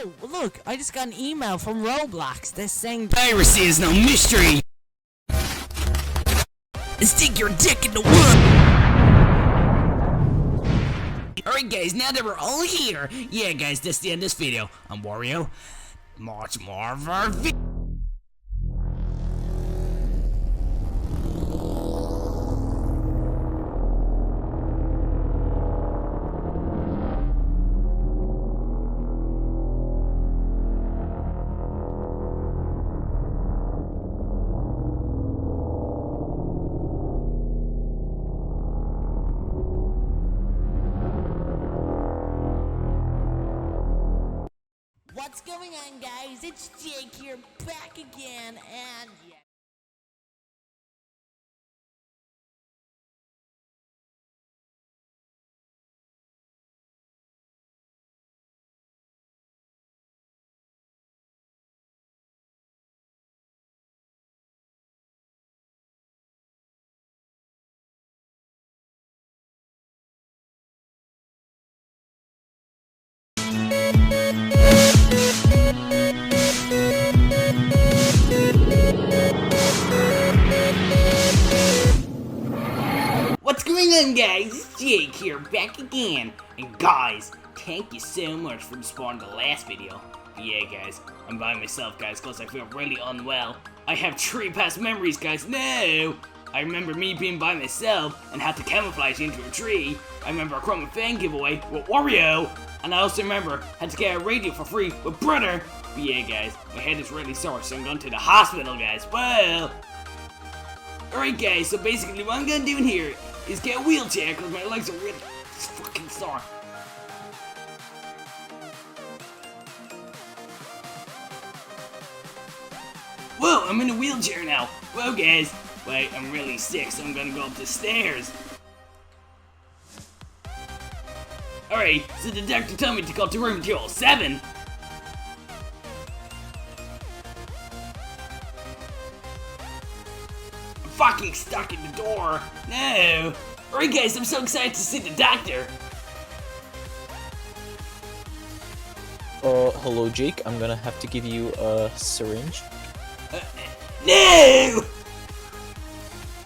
Oh, look, I just got an email from Roblox. They're saying piracy is no mystery. Stick your dick in the wood. Alright guys, now that we're all here, yeah guys, that's the end of this video. I'm WARIO. Much more of our video. What's going on, guys? It's Jake here, back again, and yeah. What's going on guys, it's Jake here, back again. And guys, thank you so much for responding to the last video. Yeah guys, I'm by myself guys, cause I feel really unwell. I have 3 past memories guys, no! I remember me being by myself and had to camouflage into a tree. I remember a Chroma fan giveaway with WARIO. And I also remember had to get a radio for free with Brother. But yeah guys, my head is really sore, so I'm going to the hospital guys. Well, alright guys, so basically what I'm gonna do in here is get a wheelchair because my legs are really fucking sore. Whoa, I'm in a wheelchair now. Whoa guys, wait, I'm really sick, so I'm gonna go up the stairs. Alright, so the doctor told me to go to room 207. I'm fucking stuck in the door. No. Alright guys, I'm so excited to see the doctor. Hello Jake, I'm gonna have to give you a syringe. No!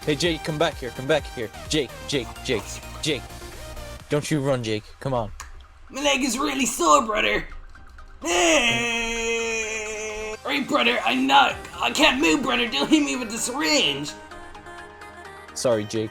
Hey Jake, come back here, Jake. Don't you run, Jake, come on. My leg is really sore, brother. Alright, brother, I can't move, brother. Don't hit me with the syringe. Sorry, Jake.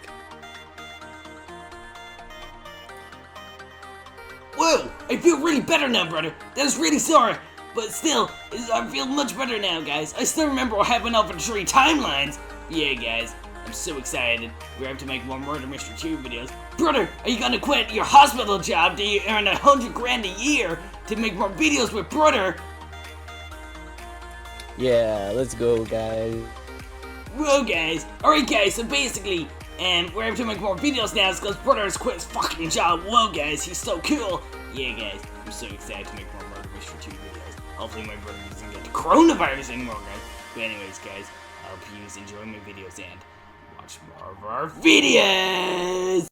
Whoa, I feel really better now, brother. That was really sore, but still, I feel much better now, guys. I still remember what happened over the 3 timelines. Yeah, guys, I'm so excited. We have to make more Murder Mystery 2 videos. Brother, are you gonna quit your hospital job that you earn $100 grand a year to make more videos with Brother? Yeah, let's go, guys. Whoa, guys. Alright, guys, so basically, we're able to make more videos now because Brother has quit his fucking job. Whoa, guys, he's so cool. Yeah, guys, I'm so excited to make more Murder Mystery 2 videos. Hopefully my brother doesn't get the coronavirus anymore, guys. But anyways, guys, I hope you enjoy my videos and watch more of our videos.